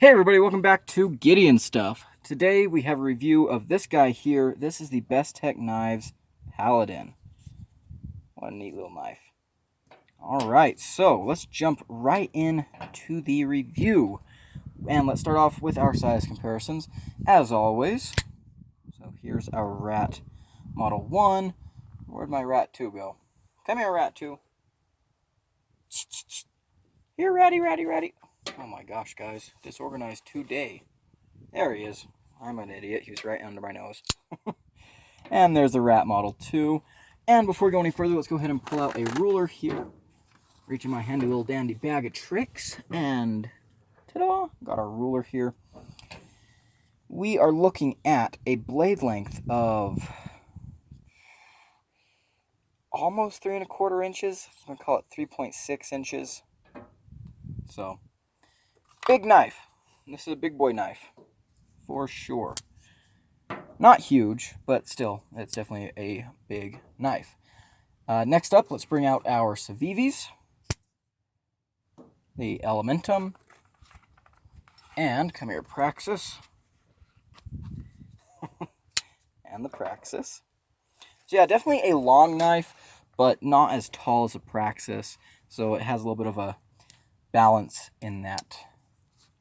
Hey everybody, welcome back to Gideon Stuff. Today we have a review of this guy here. This is the Bestech Knives Paladin. What a neat little knife. Alright, so let's jump right into the review. And let's start off with our size comparisons, as always. So here's our Rat Model 1. Where'd my Rat 2 go? Come here, Rat 2. Here, Ratty. Oh my gosh, guys. Disorganized today. There he is. I'm an idiot. He was right under my nose. And there's the Rat Model 2. And before we go any further, let's go ahead and pull out a ruler here. Reach in my handy little dandy bag of tricks. And ta-da! Got our ruler here. We are looking at a blade length of almost 3¼ inches. I'm going to call it 3.6 inches. So, big knife. This is a big boy knife, for sure. Not huge, but still, it's definitely a big knife. Next up, let's bring out our Civivis, the Elementum, and come here, Praxis, and the Praxis. So yeah, definitely a long knife, but not as tall as a Praxis, so it has a little bit of a balance in that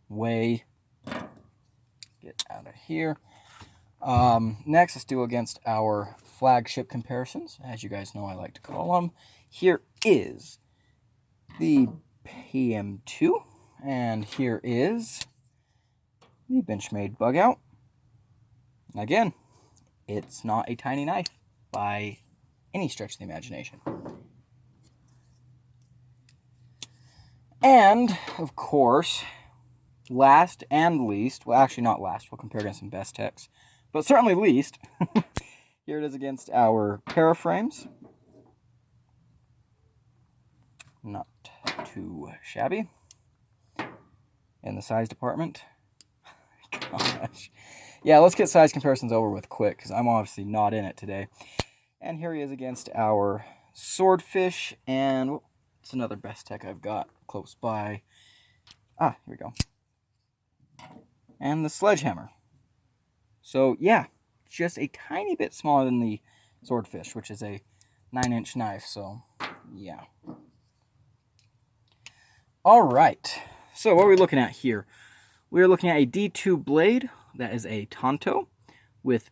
way. Get out of here. Next, let's do against our flagship comparisons, as you guys know I like to call them. Here is the PM2, and here is the Benchmade Bug Out. Again, it's not a tiny knife by any stretch of the imagination. And, of course, last and least, well, actually not last, we'll compare against some Bestechs, but certainly least, here it is against our Paraframes. Not too shabby. In the size department. Gosh. Yeah, let's get size comparisons over with quick, because I'm obviously not in it today. And here he is against our Swordfish, and it's another Bestech I've got close by. Here we go. And the Sledgehammer. So, yeah, just a tiny bit smaller than the Swordfish, which is a 9-inch knife, so, yeah. Alright, so what are we looking at here? We're looking at a D2 blade, that is a Tonto, with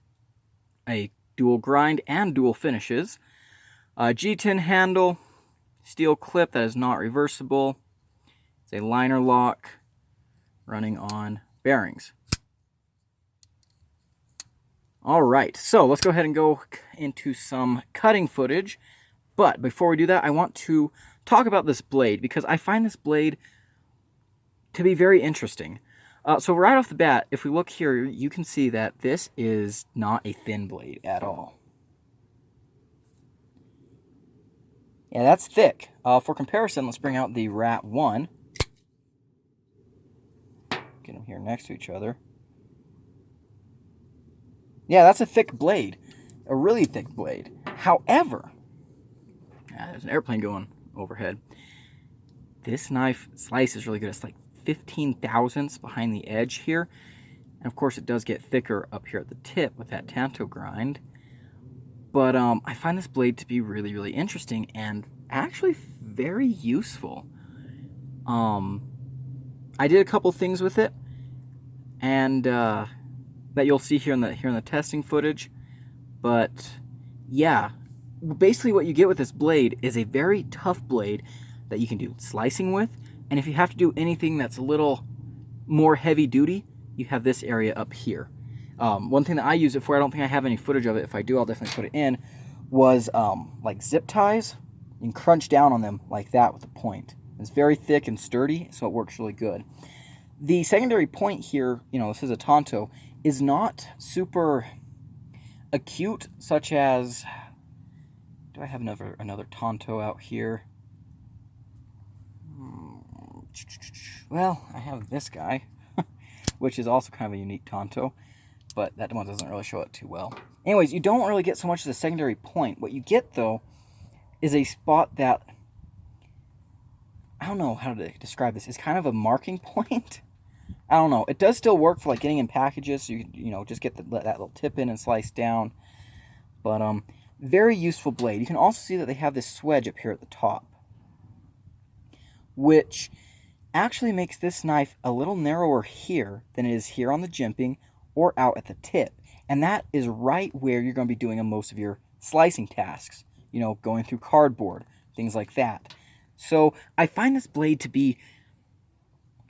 a dual grind and dual finishes. A G10 handle, steel clip that is not reversible. It's a liner lock running on bearings. Alright, so let's go ahead and go into some cutting footage. But before we do that, I want to talk about this blade, because I find this blade to be very interesting. So right off the bat, if we look here, you can see that this is not a thin blade at all. Yeah, that's thick. For comparison, let's bring out the Rat 1. Get them here next to each other. Yeah, that's a thick blade. A really thick blade. However, there's an airplane going overhead. This knife slices really good. It's like 15 thousandths behind the edge here. And of course, it does get thicker up here at the tip with that Tanto grind. But I find this blade to be really, really interesting and actually very useful. I did a couple things with it, and that you'll see here in the testing footage. But yeah, basically what you get with this blade is a very tough blade that you can do slicing with. And if you have to do anything that's a little more heavy duty, you have this area up here. One thing that I use it for, I don't think I have any footage of it. If I do, I'll definitely put it in, was like zip ties. You can crunch down on them like that with a point. It's very thick and sturdy, so it works really good. The secondary point here, this is a Tonto, is not super acute, such as, do I have another Tonto out here? Well, I have this guy, which is also kind of a unique Tonto, but that one doesn't really show it too well. Anyways, you don't really get so much as a secondary point. What you get, though, is a spot that, I don't know how to describe this, it's kind of a marking point. I don't know. It does still work for like getting in packages, so you know, just get that little tip in and slice down. But very useful blade. You can also see that they have this swedge up here at the top, which actually makes this knife a little narrower here than it is here on the jimping or out at the tip. And that is right where you're going to be doing most of your slicing tasks, you know, going through cardboard, things like that. So I find this blade to be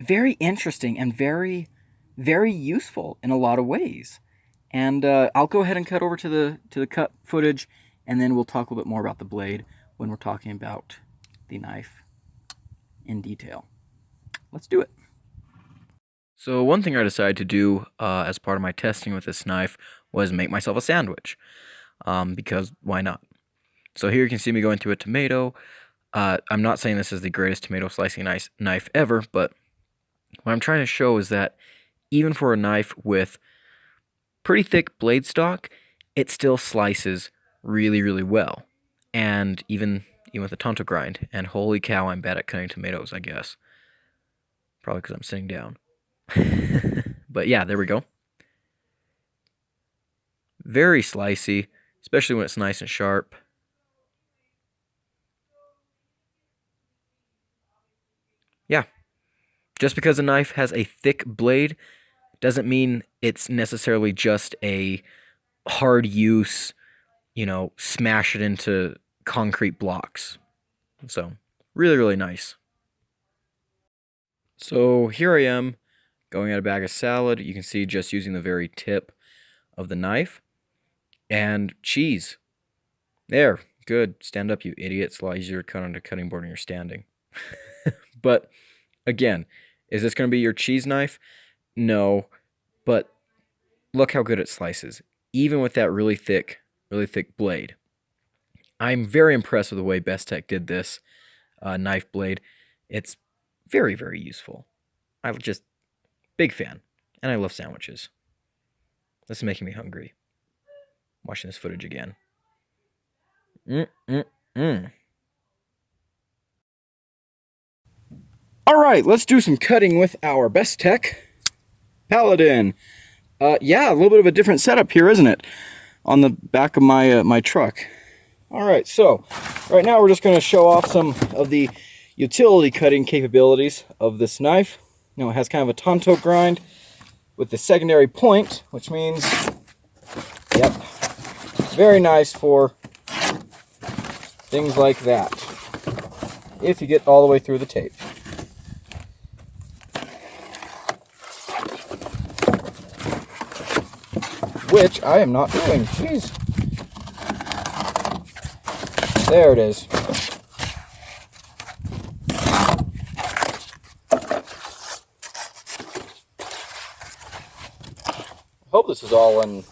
very interesting and very, very useful in a lot of ways. And I'll go ahead and cut over to the cut footage, and then we'll talk a little bit more about the blade when we're talking about the knife in detail. Let's do it. So one thing I decided to do as part of my testing with this knife was make myself a sandwich, because why not? So here you can see me going through a tomato. I'm not saying this is the greatest tomato slicing knife ever, but what I'm trying to show is that even for a knife with pretty thick blade stock, it still slices really, really well. And even with a tonto grind. And holy cow, I'm bad at cutting tomatoes, I guess. Probably because I'm sitting down. But yeah, there we go. Very slicey, especially when it's nice and sharp. Yeah. Just because a knife has a thick blade doesn't mean it's necessarily just a hard use, you know, smash it into concrete blocks. So, really, really nice. So here I am going at a bag of salad. You can see just using the very tip of the knife. And cheese. There. Good. Stand up, you idiot. It's a lot easier to cut on a cutting board when you're standing. But, again, is this going to be your cheese knife? No. But look how good it slices. Even with that really thick blade. I'm very impressed with the way Bestech did this knife blade. It's very, very useful. I'm just big fan. And I love sandwiches. This is making me hungry. Watching this footage again. All right, let's do some cutting with our Bestech Paladin. Yeah, a little bit of a different setup here, isn't it? On the back of my my truck. All right, so right now we're just going to show off some of the utility cutting capabilities of this knife. You know, it has kind of a tonto grind with the secondary point, which means, yep, very nice for things like that, if you get all the way through the tape. Which I am not doing. Jeez. There it is. Hope this is all in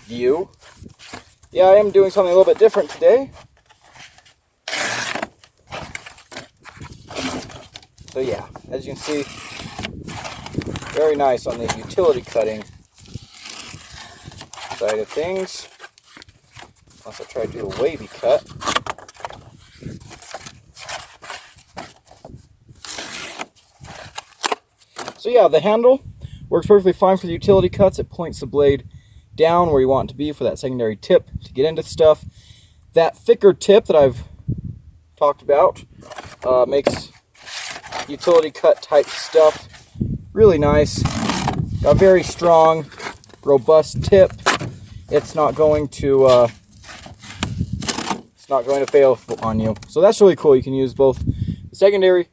view. Yeah, I am doing something a little bit different today. So yeah, as you can see, very nice on the utility cutting side of things. Unless I try to do a wavy cut. So yeah, the handle works perfectly fine for the utility cuts. It points the blade down where you want it to be for that secondary tip to get into stuff. That thicker tip that I've talked about makes utility cut type stuff really nice. Got a very strong, robust tip. It's not going to fail on you. So that's really cool. You can use both the secondary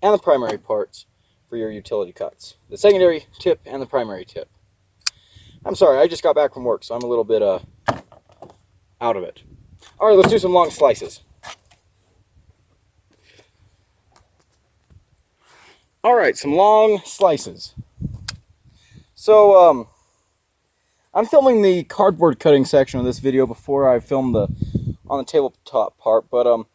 and the primary parts for your utility cuts. The secondary tip and the primary tip. I'm sorry, I just got back from work, so I'm a little bit out of it. All right, let's do some long slices. All right, some long slices. So, I'm filming the cardboard cutting section of this video before I film the on the tabletop part, but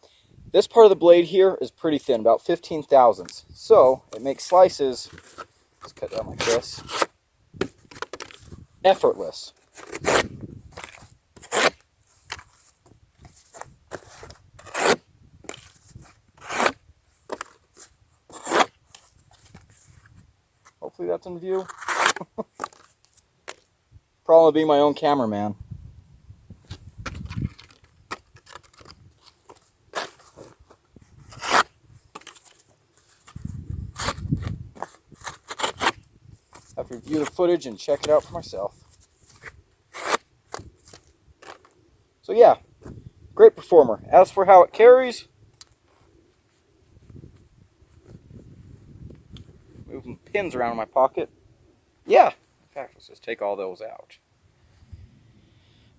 this part of the blade here is pretty thin, about 15 thousandths. So it makes slices, let's cut down like this, effortless. Hopefully Hopefully that's in view. Problem with being my own cameraman. I have to review the footage and check it out for myself. So yeah, great performer. As for how it carries, moving pins around in my pocket. Yeah, in fact, let's just take all those out.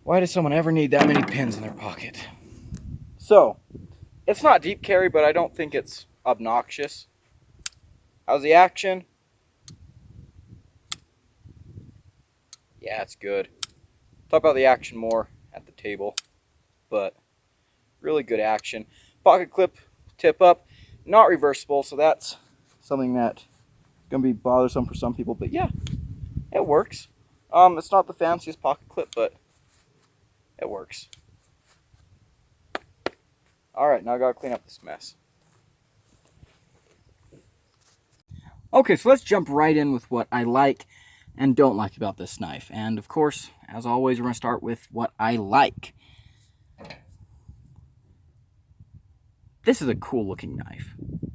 Why does someone ever need that many pins in their pocket? So, it's not deep carry, but I don't think it's obnoxious. How's the action? Yeah, it's good. Talk about the action more at the table, but really good action. Pocket clip, tip up, not reversible, so that's something that's gonna be bothersome for some people, but yeah, it works. It's not the fanciest pocket clip, but it works. Alright, now I gotta clean up this mess. Okay, so let's jump right in with what I like and don't like about this knife. And of course, as always, we're gonna start with what I like. This is a cool looking knife.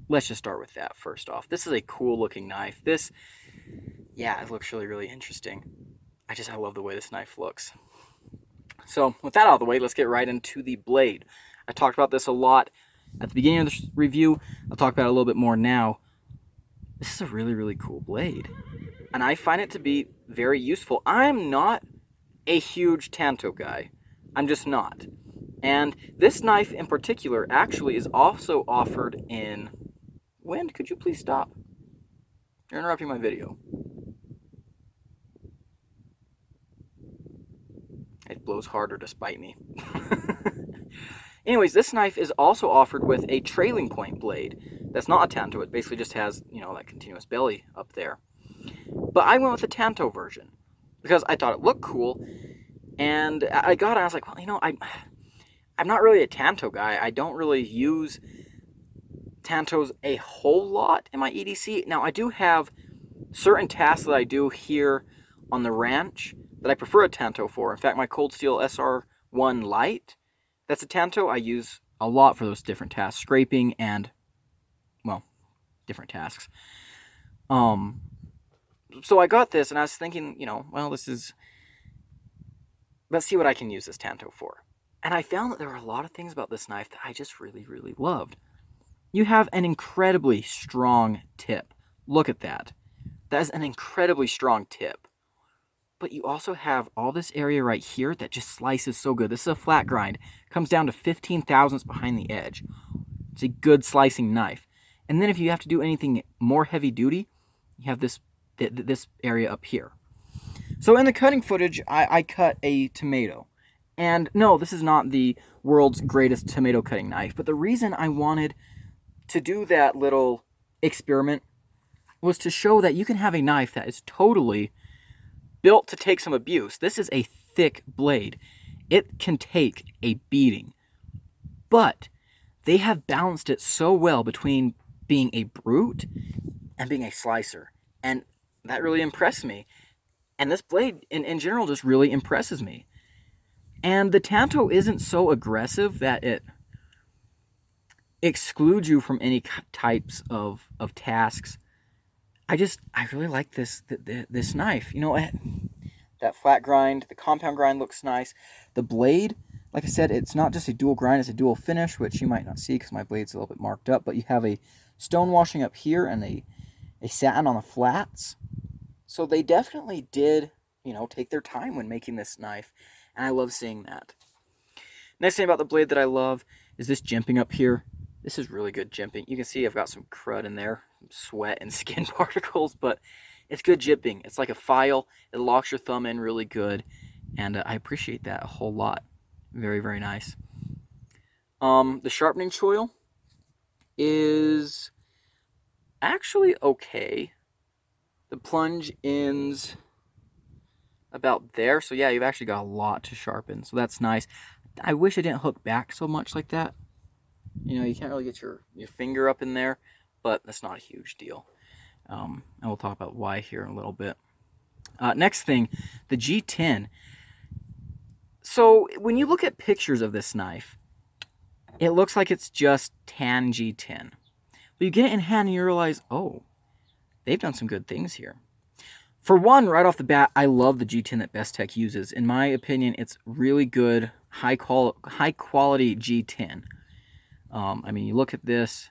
Let's just start with that first off. This is a cool looking knife. This, yeah, it looks really, really interesting. I love the way this knife looks. So with that out of the way, let's get right into the blade. I talked about this a lot at the beginning of this review. I'll talk about it a little bit more now. This is a really, really cool blade. And I find it to be very useful. I'm not a huge Tanto guy. I'm just not. And this knife in particular actually is also offered in... Wind, could you please stop? You're interrupting my video. It blows harder to spite me. Anyways, this knife is also offered with a trailing point blade. That's not a Tanto. It basically just has, you know, that continuous belly up there. But I went with the Tanto version because I thought it looked cool. And I got it and I was like, well, you know, I'm not really a Tanto guy. I don't really use Tantos a whole lot in my EDC. Now, I do have certain tasks that I do here on the ranch that I prefer a Tanto for. In fact, my Cold Steel SR1 Lite, that's a Tanto I use a lot for those different tasks, scraping and, well, different tasks. So I got this and I was thinking, you know, well, let's see what I can use this Tanto for. And I found that there were a lot of things about this knife that I just really, really loved. You have an incredibly strong tip. Look at that. That is an incredibly strong tip. But you also have all this area right here that just slices so good. This is a flat grind. Comes down to 15 thousandths behind the edge. It's a good slicing knife. And then if you have to do anything more heavy duty, you have this area up here. So in the cutting footage, I cut a tomato. And no, this is not the world's greatest tomato cutting knife. But the reason I wanted to do that little experiment was to show that you can have a knife that is totally built to take some abuse. This is a thick blade. It can take a beating. But they have balanced it so well between being a brute and being a slicer. And that really impressed me. And this blade, in general, just really impresses me. And the Tanto isn't so aggressive that it excludes you from any types of tasks. I really like this knife. You know, that flat grind, the compound grind looks nice. The blade, like I said, it's not just a dual grind, it's a dual finish, which you might not see because my blade's a little bit marked up, but you have a stone washing up here and a satin on the flats. So they definitely did, you know, take their time when making this knife, and I love seeing that. Next thing about the blade that I love is this jimping up here. This is really good jimping. You can see I've got some crud in there, some sweat and skin particles, but it's good jimping. It's like a file. It locks your thumb in really good, and I appreciate that a whole lot. Very, very nice. The sharpening choil is actually okay. The plunge ends about there, so yeah, you've actually got a lot to sharpen, so that's nice. I wish I didn't hook back so much like that. You know, you can't really get your finger up in there, but that's not a huge deal. And we'll talk about why here in a little bit. Next thing, the G10. So when you look at pictures of this knife, it looks like it's just tan G10. But you get it in hand and you realize, oh, they've done some good things here. For one, right off the bat, I love the G10 that Bestech uses. In my opinion, it's really good, high quality G10. I mean, you look at this,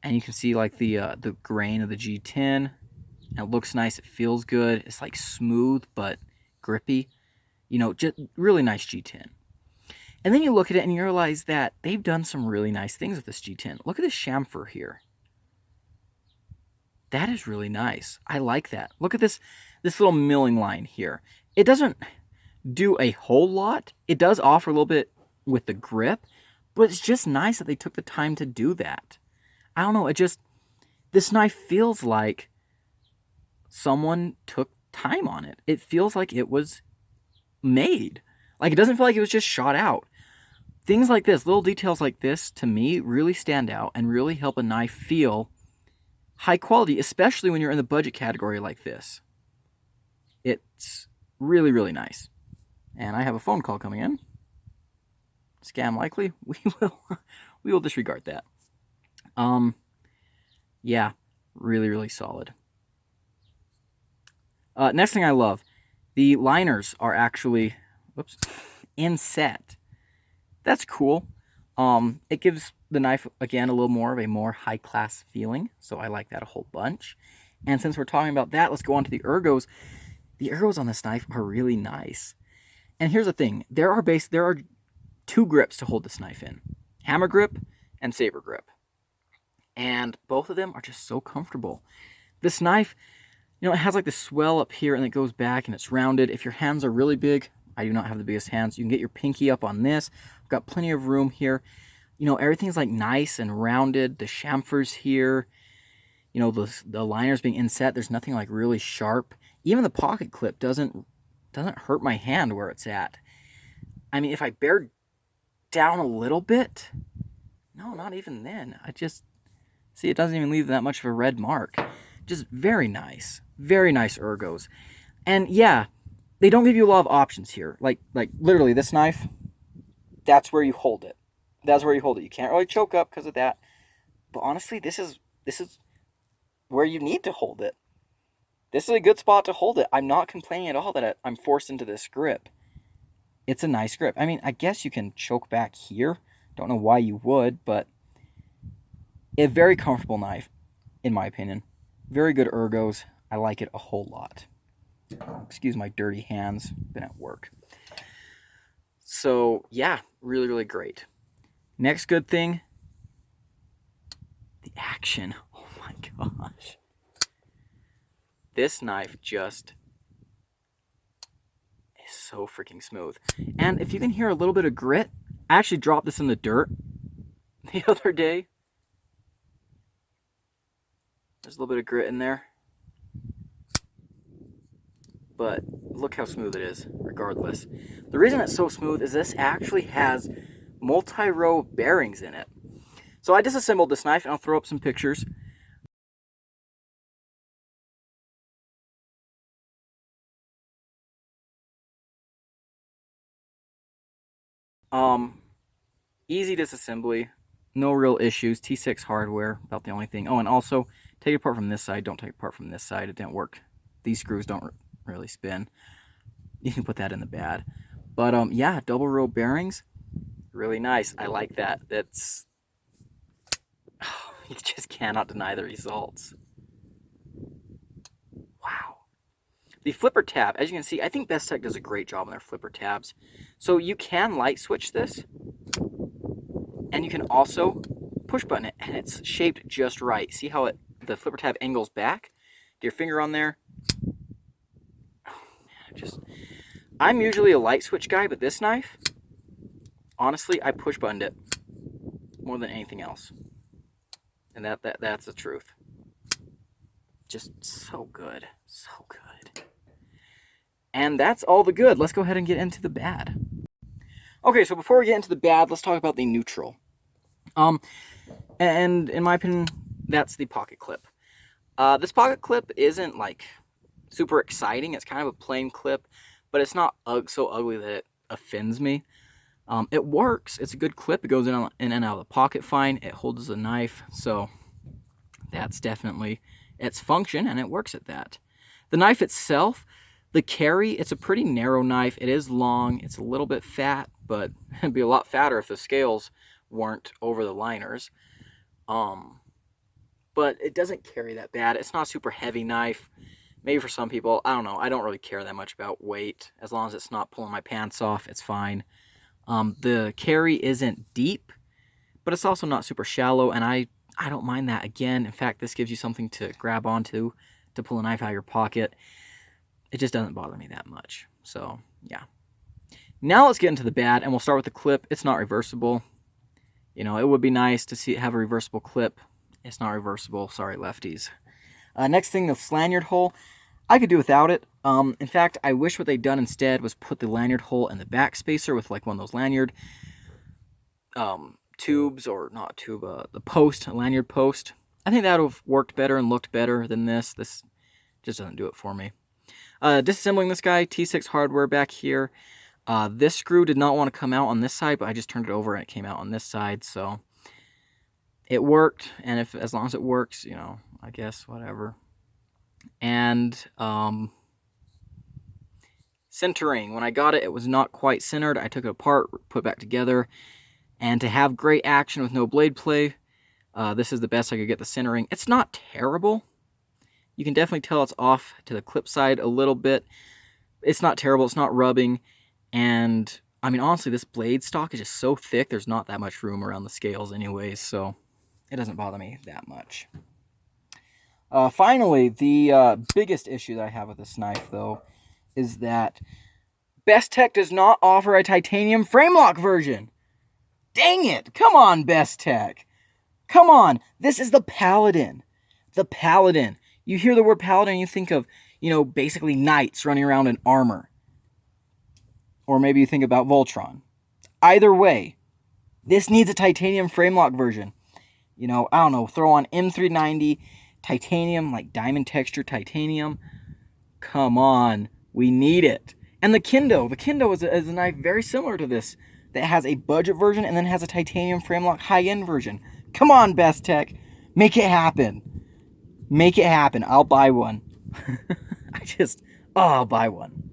and you can see like the grain of the G10. And it looks nice. It feels good. It's like smooth but grippy. You know, just really nice G10. And then you look at it and you realize that they've done some really nice things with this G10. Look at this chamfer here. That is really nice. I like that. Look at this little milling line here. It doesn't do a whole lot. It does offer a little bit with the grip, but it's just nice that they took the time to do that. I don't know, this knife feels like someone took time on it. It feels like it was made. Like, it doesn't feel like it was just shot out. Things like this, little details like this, to me, really stand out and really help a knife feel high quality, especially when you're in the budget category like this. It's really, really nice. And I have a phone call coming in. Scam likely. We will disregard that. Yeah, really, really solid. Next thing I love, the liners are actually, inset. That's cool. It gives the knife, again, a little more of a more high-class feeling, so I like that a whole bunch. And since we're talking about that, let's go on to the ergos. The ergos on this knife are really nice. And here's the thing. There are two grips to hold this knife in. Hammer grip and saber grip. And both of them are just so comfortable. This knife, you know, it has like the swell up here and it goes back and it's rounded. If your hands are really big, I do not have the biggest hands. You can get your pinky up on this. I've got plenty of room here. You know, everything's like nice and rounded. The chamfers here, you know, the liners being inset, there's nothing like really sharp. Even the pocket clip doesn't hurt my hand where it's at. I mean, if I bear down a little bit, no, not even then. I just, see, it doesn't even leave that much of a red mark. Just very nice ergos. And yeah, they don't give you a lot of options here. Like literally this knife, that's where you hold it. That's where you hold it. You can't really choke up because of that. But honestly, this is where you need to hold it. This is a good spot to hold it. I'm not complaining at all that I'm forced into this grip. It's a nice grip. I mean, I guess you can choke back here. Don't know why you would, but a very comfortable knife, in my opinion. Very good ergos. I like it a whole lot. Excuse my dirty hands. Been at work. So, yeah, really, really great. Next good thing, the action. Oh my gosh. This knife just is so freaking smooth. And if you can hear a little bit of grit, I actually dropped this in the dirt the other day. There's a little bit of grit in there. But look how smooth it is, regardless. The reason it's so smooth is this actually has multi-row bearings in it. So I disassembled this knife, and I'll throw up some pictures. Easy disassembly, no real issues. T6 hardware, about the only thing. Oh, and also, take it apart from this side. Don't take it apart from this side. It didn't work. These screws don't really spin. You can put that in the bad. But yeah, double row bearings, really nice. I like that. That's, you just cannot deny the results. Wow. The flipper tab, as you can see, I think Bestech does a great job on their flipper tabs. So you can light switch this, and you can also push button it, and it's shaped just right. See how the flipper tab angles back? Get your finger on there. I'm usually a light switch guy, but this knife, honestly, I push buttoned it more than anything else. And that's the truth. Just so good. So good. And that's all the good. Let's go ahead and get into the bad. Okay, so before we get into the bad, let's talk about the neutral. And in my opinion, that's the pocket clip. This pocket clip isn't like super exciting. It's kind of a plain clip, but it's not so ugly that it offends me. It works. It's a good clip. It goes in and out of the pocket fine. It holds the knife, so that's definitely its function, and it works at that. The knife itself, the carry, it's a pretty narrow knife. It is long. It's a little bit fat, but it'd be a lot fatter if the scales weren't over the liners. But it doesn't carry that bad. It's not a super heavy knife. Maybe for some people, I don't know. I don't really care that much about weight. As long as it's not pulling my pants off, it's fine. The carry isn't deep, but it's also not super shallow, and I don't mind that. Again, in fact, this gives you something to grab onto to pull a knife out of your pocket. It just doesn't bother me that much. So, yeah. Now let's get into the bad, and we'll start with the clip. It's not reversible. You know, it would be nice to have a reversible clip. It's not reversible. Sorry, lefties. Next thing, the lanyard hole. I could do without it. In fact, I wish what they'd done instead was put the lanyard hole in the back spacer with like one of those lanyard tubes, or not a tube, the post, a lanyard post. I think that would have worked better and looked better than this. This just doesn't do it for me. Disassembling this guy, T6 hardware back here. This screw did not want to come out on this side, but I just turned it over and it came out on this side, so it worked. And as long as it works, you know, I guess whatever. And centering. When I got it, it was not quite centered. I took it apart, put it back together, and to have great action with no blade play, this is the best I could get the centering. It's not terrible. You can definitely tell it's off to the clip side a little bit. It's not terrible. It's not rubbing. And, I mean, honestly, this blade stock is just so thick, there's not that much room around the scales anyways, so it doesn't bother me that much. Finally, the biggest issue that I have with this knife, though, is that Bestech does not offer a titanium frame lock version. Dang it! Come on, Bestech! Come on! This is the Paladin. The Paladin. You hear the word Paladin, you think of, you know, basically knights running around in armor. Or maybe you think about Voltron. Either way, this needs a titanium frame lock version. You know, I don't know, throw on M390, titanium, like diamond texture titanium. Come on, we need it. And the Kendo. The Kendo is a knife very similar to this, that has a budget version and then has a titanium frame lock high-end version. Come on, Bestech. Make it happen. Make it happen. I'll buy one. I'll buy one.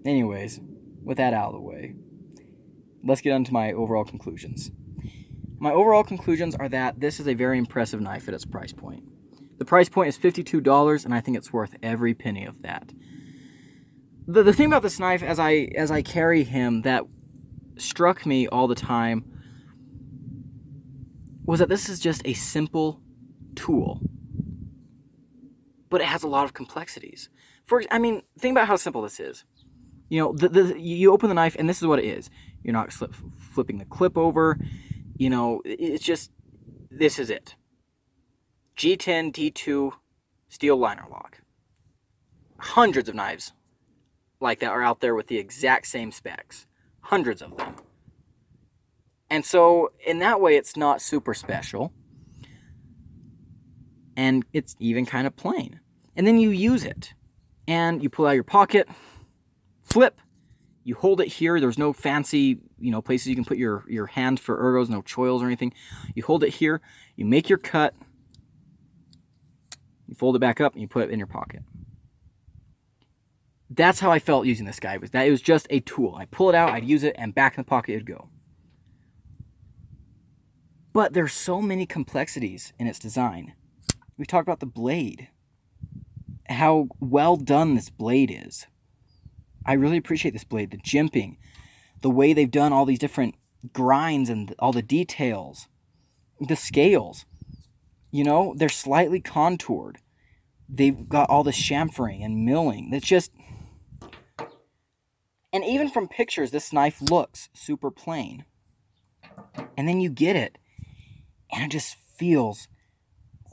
Anyways, with that out of the way, let's get on to my overall conclusions. My overall conclusions are that this is a very impressive knife at its price point. The price point is $52, and I think it's worth every penny of that. The thing about this knife, as I carry him, that struck me all the time was that this is just a simple tool, but it has a lot of complexities. Think about how simple this is. You know, you open the knife, and this is what it is. You're not flipping the clip over. You know, it's just, this is it. G10 D2 steel liner lock. Hundreds of knives like that are out there with the exact same specs. Hundreds of them. And so, in that way, it's not super special. And it's even kind of plain. And then you use it. And you pull out your pocket, flip, you hold it here. There's no fancy, places you can put your hand for ergos, no choils or anything. You hold it here, you make your cut, you fold it back up, and you put it in your pocket. That's how I felt using this guy. It was just a tool. I pull it out, I'd use it, and back in the pocket it'd go. But there's so many complexities in its design. We've talked about the blade. How well done this blade is. I really appreciate this blade. The jimping. The way they've done all these different grinds and all the details. The scales. You know, they're slightly contoured. They've got all the chamfering and milling. That's just... And even from pictures, this knife looks super plain. And then you get it. And it just feels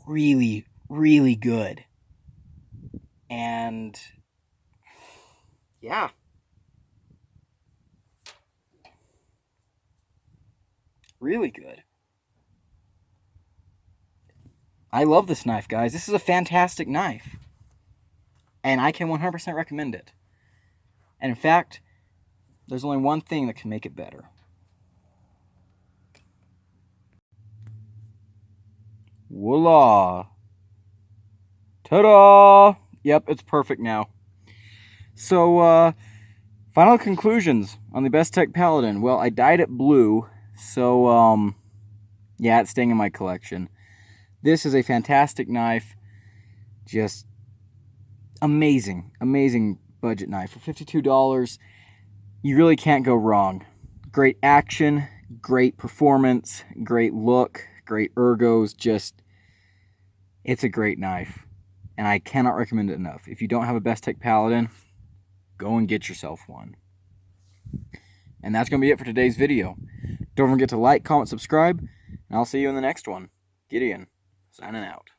really, really good. And yeah. Really good. I love this knife, guys. This is a fantastic knife. And I can 100% recommend it. And in fact, there's only one thing that can make it better. Voila! Ta-da! Yep, it's perfect now. So, final conclusions on the Bestech Paladin. Well, I dyed it blue, so, yeah, it's staying in my collection. This is a fantastic knife. Just amazing, amazing budget knife. For $52, you really can't go wrong. Great action, great performance, great look, great ergos. Just, it's a great knife. And I cannot recommend it enough. If you don't have a Bestech Paladin, go and get yourself one. And that's going to be it for today's video. Don't forget to like, comment, subscribe, and I'll see you in the next one. Gideon, signing out.